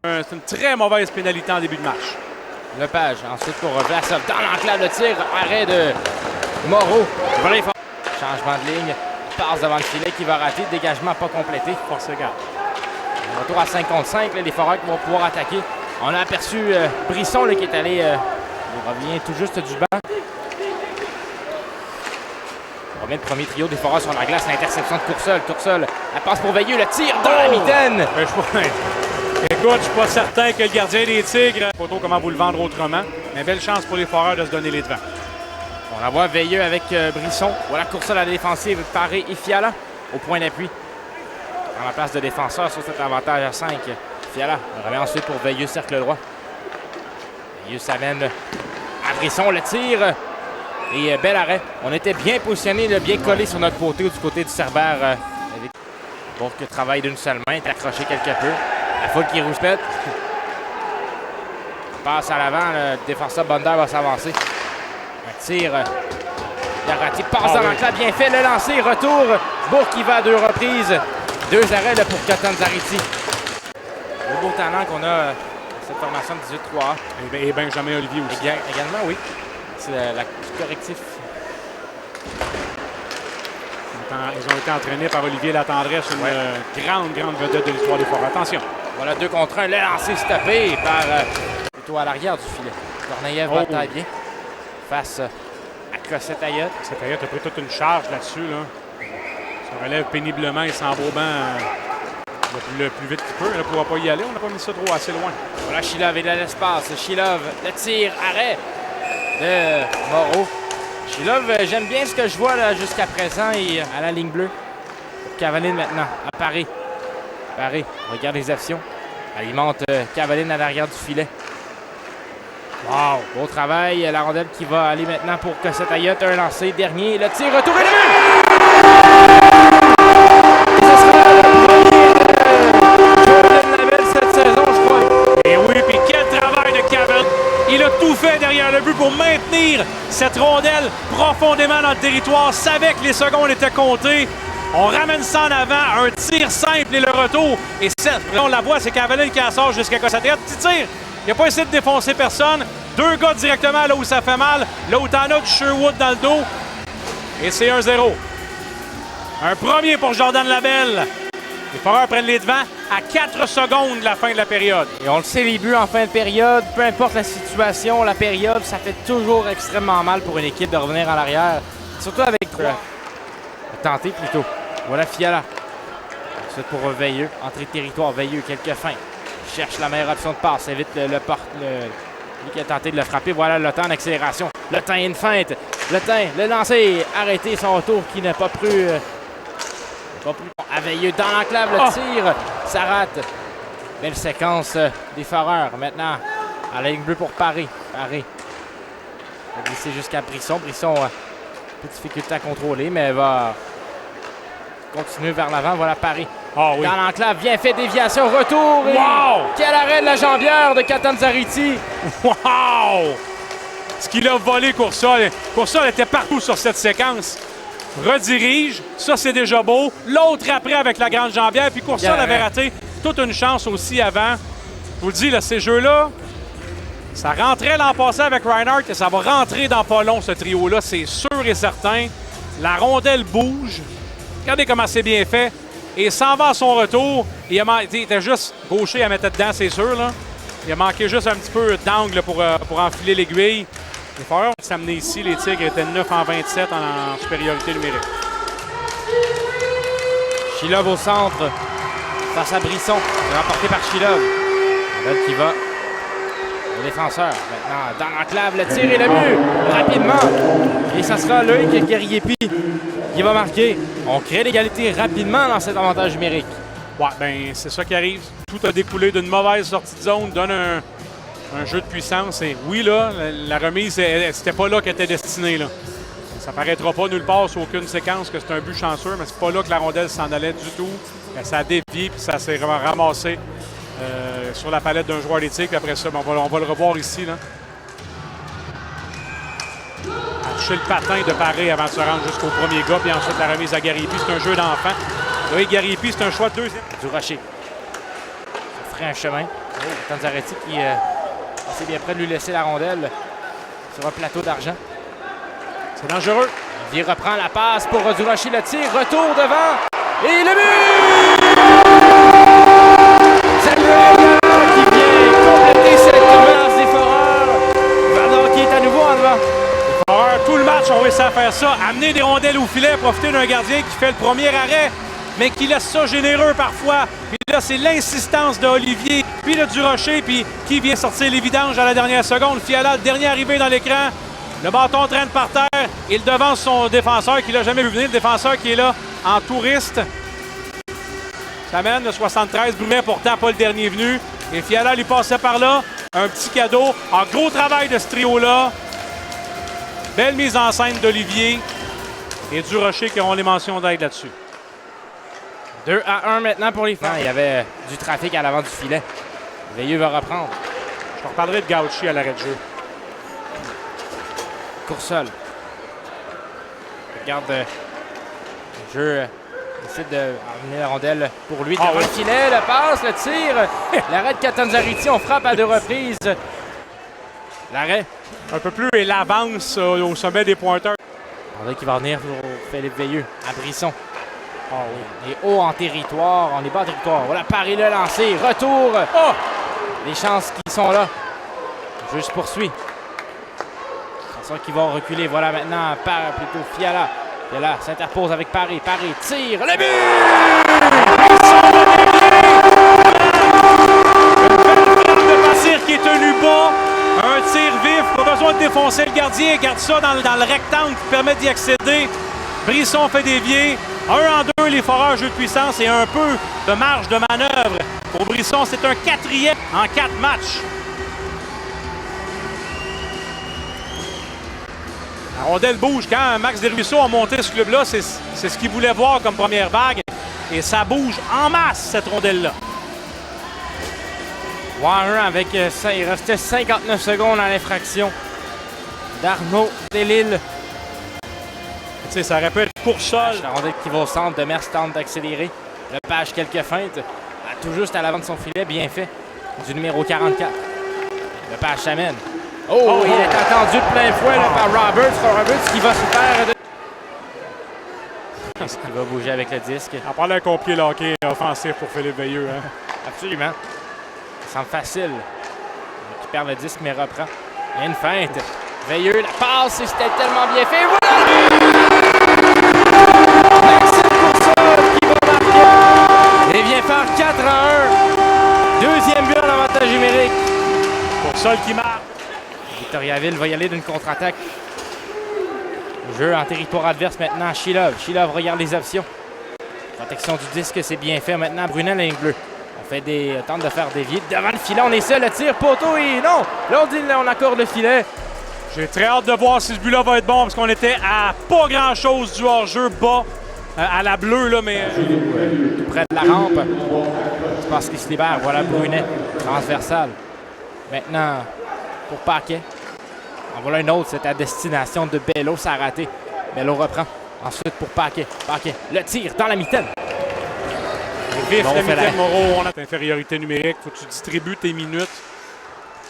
C'est une très mauvaise pénalité en début de match. Lepage, ensuite pour Vlasov dans l'enclave de tir, arrêt de Moreau. Changement de ligne, passe devant le filet qui va rater, dégagement pas complété. Force égale. Retour à 5 contre 5, là, les Foreurs qui vont pouvoir attaquer. On a aperçu Brisson là, qui est allé, il revient tout juste du banc. On revient le premier trio des Foreurs sur la glace, l'interception de Coursol. Coursol, la passe pour Veilleux, le tir dans la mitaine. Écoute, je suis pas certain que le gardien des Tigres, photo comment vous le vendre autrement, mais belle chance pour les Foreurs de se donner les devants. On la voit Veilleux avec Brisson. Voilà Coursol à la défensive, Paré et Fiala au point d'appui. Dans la place de défenseur sur cet avantage à 5. Fiala revient ensuite pour Veilleux, cercle droit. Veilleux s'amène à Brisson, le tir. Et bel arrêt. On était bien positionné, bien collé sur notre côté ou du côté du Cerbère. Bon, que travail d'une seule main, est accroché quelque peu. La foule qui rouspète. Passe à l'avant, le défenseur Bonder va s'avancer. Un tir. Garati passe dans l'enclave, bien fait, le lancer, retour. Bourg qui va à 2 reprises. 2 arrêts là, pour Catanzariti. Le beau talent qu'on a cette formation de 18-3A. Et Benjamin Olivier aussi. Également, oui. C'est le correctif. Ils ont été entraînés par Olivier Latendresse, une grande vedette de l'histoire des Foreurs. Attention. Voilà 2 contre 1. Le lancer stoppé par plutôt à l'arrière du filet. Corneillev bataille bien face à Cossette-Ayotte. Cossette-Ayotte a pris toute une charge là-dessus. Là. Se relève péniblement et s'embourbant le plus vite qu'il peut. Il ne pourra pas y aller. On n'a pas mis ça trop assez loin. Voilà Chilov, il a l'espace. Chilov, le tir, arrêt de Moreau. Chilov, j'aime bien ce que je vois jusqu'à présent et à la ligne bleue. Cavaline maintenant, à Paré. Paré, regarde les actions. Alimente Cavaline à l'arrière du filet. Wow, beau travail. La rondelle qui va aller maintenant pour Cossette-Ayotte. Un lancé, dernier, le tir, retour et le but! Ce sera le premier cette saison, je crois. Et oui, puis quel travail de Cavaline! Il a tout fait derrière le but pour maintenir cette rondelle profondément dans le territoire. Savait que les secondes étaient comptées. On ramène ça en avant, un tir simple et le retour. Et on la voit, c'est Cavaline qui en sort jusqu'à Cossette-Ayotte. Petit tir, il n'a pas essayé de défoncer personne. 2 gars directement là où ça fait mal, là où t'en as du Sherwood dans le dos. Et c'est 1-0. Un premier pour Jordan Labelle. Les Foreurs prennent les devants à 4 secondes de la fin de la période. Et on le sait, les buts en fin de période, peu importe la situation, la période, ça fait toujours extrêmement mal pour une équipe de revenir en arrière. Surtout avec 3. Tenter plutôt. Voilà Fiala. C'est pour Veilleux. Entrée de territoire, Veilleux, quelques fins. Cherche la meilleure option de passe. Évite le porte. Lui qui a tenté de le frapper. Voilà le temps en accélération. Le temps, une feinte. Le temps, le lancer. Arrêté son retour qui n'a pas pris. À Veilleux dans l'enclave, le tir. Ça rate. Belle séquence des Foreurs. Maintenant, à la ligne bleue pour Paré. Paré. Il va glisser jusqu'à Brisson. Brisson, petite difficulté à contrôler, mais elle va continuer vers l'avant. Voilà Paré. Oh, oui. Dans l'enclave, bien fait, déviation, retour. Wow! Quel arrêt de la jambière de Catanzariti. Wow! Ce qu'il a volé, Coursol. Coursol était partout sur cette séquence. Redirige, ça c'est déjà beau. L'autre après avec la grande jambière, puis Coursol avait raté toute une chance aussi avant. Je vous le dis, là, ces jeux-là, ça rentrait l'an passé avec Reinhardt et ça va rentrer dans pas long, ce trio-là, c'est sûr et certain. La rondelle bouge. Regardez comment c'est bien fait. Et s'en va à son retour. Il était juste gaucher à mettre dedans, c'est sûr. Là. Il a manqué juste un petit peu d'angle pour enfiler l'aiguille. Les Foreurs ont s'amener ici. Les Tigres étaient 9 en 27 en supériorité numérique. Chilov au centre. Face à Brisson. Remporté par Chilov. Rondelle qui va au défenseur. Maintenant, dans l'enclave, le tir et le but. Rapidement. Et ça sera Loïc Guerrier-Pi qui va marquer. On crée l'égalité rapidement dans cet avantage numérique. Ouais, ben c'est ça qui arrive. Tout a découlé d'une mauvaise sortie de zone, donne un jeu de puissance. Et oui, là, la remise, c'était pas là qu'elle était destinée. Là. Ça paraîtra pas nulle part sur aucune séquence que c'est un but chanceux, mais c'est pas là que la rondelle s'en allait du tout. Ça a dévié, puis ça s'est ramassé sur la palette d'un joueur d'éthique. Après ça, on va le revoir ici. Là. Toucher le patin de Paré avant de se rendre jusqu'au premier gars, puis ensuite la remise à Guerrier-Pi. C'est un jeu d'enfant. Là, Guerrier-Pi, c'est un choix de deuxième. Du Rocher. Ça ferait un chemin. Tanzaretti qui c'est bien prêt de lui laisser la rondelle sur un plateau d'argent. C'est dangereux. Il reprend la passe pour Durocher, le tir, retour devant et le but! Samuel qui vient compléter cette menace des Foreurs. Verdon qui est à nouveau en devant. Les Foreurs, tout le match, ont réussi à faire ça. Amener des rondelles au filet, profiter d'un gardien qui fait le premier arrêt, mais qui laisse ça généreux parfois. Puis là, c'est l'insistance de Olivier, puis de Durocher, puis qui vient sortir les vidanges à la dernière seconde. Fiala, le dernier arrivé dans l'écran. Le bâton traîne par terre. Il devance son défenseur qui l'a jamais vu venir. Le défenseur qui est là en touriste. Ça mène le 73. Brunet, pourtant pas le dernier venu. Et Fiala lui passait par là. Un petit cadeau. Un gros travail de ce trio-là. Belle mise en scène d'Olivier. Et Durocher qui auront les mentions d'aide là-dessus. 2-1 maintenant pour les Foreurs. Il y avait du trafic à l'avant du filet. Veilleux va reprendre. Je reparlerai de Gauchi à l'arrêt de jeu. Coursol. Regarde le jeu. Décide de ramener la rondelle pour lui. Devant le filet, le passe, le tir. L'arrêt de Catanzariti, on frappe à 2 reprises. L'arrêt. Un peu plus et l'avance au sommet des pointeurs. On dirait qu'il va venir pour Philippe Veilleux à Brisson. Oh oui. Et haut en territoire. On est bas en territoire. Voilà, Paris le lancé. Retour. Oh! Les chances qui sont là. Le jeu se poursuit. Qui vont reculer. Voilà maintenant plutôt Fiala. Fiala s'interpose avec Paris. Paris tire. Le but! Une de Passir qui est tenu bas. Un tir vif. Pas besoin de défoncer le gardien. Garde ça dans le rectangle qui permet d'y accéder. Brisson fait dévier. 1 en 2, les Foreurs, jeu de puissance et un peu de marge de manœuvre. Pour Brisson, c'est un 4e en 4 matchs. La rondelle bouge. Quand Max Desruisseaux a monté ce club-là, c'est ce qu'il voulait voir comme première vague. Et ça bouge en masse, cette rondelle-là. 1-1 avec ça. Il restait 59 secondes à l'infraction d'Arnaud Delisle. Tu sais, ça aurait pu être Coursol. La rondelle qui va au centre. Demers tente d'accélérer. Lepage, quelques feintes. Tout juste à l'avant de son filet. Bien fait. Du numéro 44. Lepage s'amène. Oh, il est attendu de plein fouet là, par Roberts. Roberts qui va se faire. Est-ce qu'il va bouger avec le disque? On parle d'un compier hockey offensif pour Philippe Veilleux. Hein? Absolument. Ça semble facile. Il perd le disque, mais reprend. Il y a une feinte. Veilleux, la passe, et c'était tellement bien fait. Voilà! Maxime Coursol qui va marquer. Et vient faire 4-1. Deuxième but en avantage numérique. Coursol qui marque. Victoriaville va y aller d'une contre-attaque. Jeu en territoire adverse maintenant. Chilov. Chilov regarde les options. Protection du disque, c'est bien fait. Maintenant, Brunet, la ligne bleue. On fait tente de faire dévier. Devant le filet, on est seul. Le tir, poteau et non! Là, on accorde le filet. J'ai très hâte de voir si ce but-là va être bon parce qu'on était à pas grand-chose du hors-jeu bas à la bleue, là, mais... Tout près de la rampe. Je pense qu'il se libère. Voilà Brunet. Transversal. Maintenant, pour Paquet. En voilà une autre, c'est à destination de Bello, ça a raté. Bello reprend. Ensuite pour Paquet. Paquet, le tir dans la mitaine. Vif, la mitaine, Moreau, on a infériorité numérique. Faut que tu distribues tes minutes.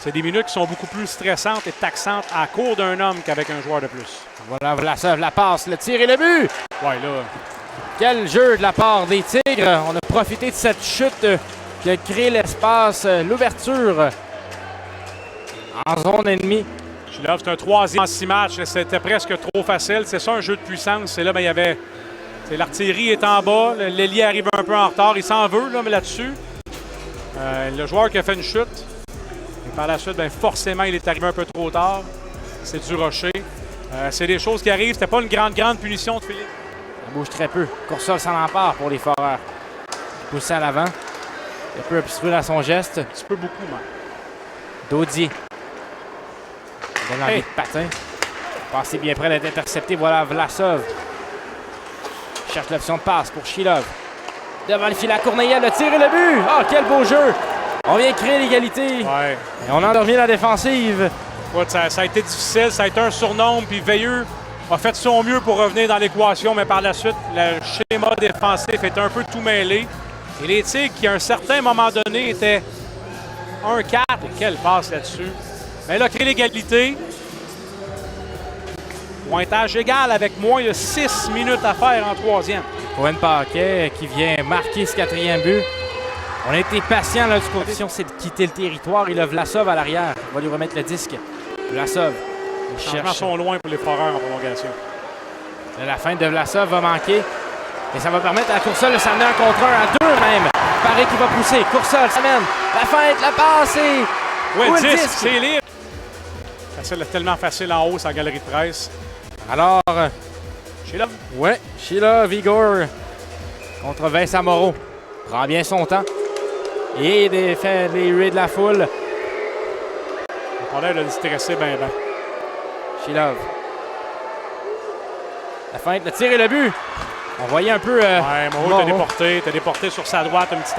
C'est des minutes qui sont beaucoup plus stressantes et taxantes à court d'un homme qu'avec un joueur de plus. Voilà Vlasov, la passe, le tir et le but! Ouais, là... Quel jeu de la part des Tigres. On a profité de cette chute qui a créé l'espace, l'ouverture en zone ennemie. Chilov, c'est un 3e en 6 matchs. C'était presque trop facile. C'est ça, un jeu de puissance. Et là, ben, il y avait... L'artillerie est en bas. L'ailier arrive un peu en retard. Il s'en veut là, mais là-dessus. Le joueur qui a fait une chute. Et par la suite, ben, forcément, il est arrivé un peu trop tard. C'est Durocher. C'est des choses qui arrivent. C'était pas une grande punition de Philippe. Ça bouge très peu. Coursol s'en empare pour les Foreurs. Poussé à l'avant. Il est un peu obstrué dans son geste. Un petit peu beaucoup, même. Daudier. Il donne envie de patin. Passé bien près d'être intercepté. Voilà Vlasov. Cherche l'option de passe pour Chilov. Devant le filet à Courneille, le tir et le but. Oh, quel beau jeu. On vient créer l'égalité. Ouais. Et on a endormi la défensive. Ouais, ça a été difficile. Ça a été un surnombre. Puis Veilleux a fait son mieux pour revenir dans l'équation. Mais par la suite, le schéma défensif était un peu tout mêlé. Et les Tigres, qui à un certain moment donné étaient 1-4. Quelle passe là-dessus. Mais elle a créé l'égalité. Pointage égal avec moins de 6 minutes à faire en troisième. Cohen Paquet qui vient marquer ce 4e but. On a été patient là, du côté. C'est de quitter le territoire. Il a Vlasov à l'arrière. On va lui remettre le disque. Vlasov. Les changements sont loin pour les Foreurs en prolongation. La fin de Vlasov va manquer. Et ça va permettre à Coursol de s'amener un contre un, à 2 même. Paris qui va pousser. Coursol s'amène. La feinte, la passe et... Oui, le disque, c'est libre. Facile, tellement facile en haut, sa galerie de presse. Alors... Sheila. Ouais, Sheila Vigor contre Vincent Moreau. Prend bien son temps. Et fait les huées de la foule. On parlait de le stresser ben. Sheila. La feinte, le tir et le but. On voyait un peu... Ouais, Moreau t'a déporté sur sa droite, un petit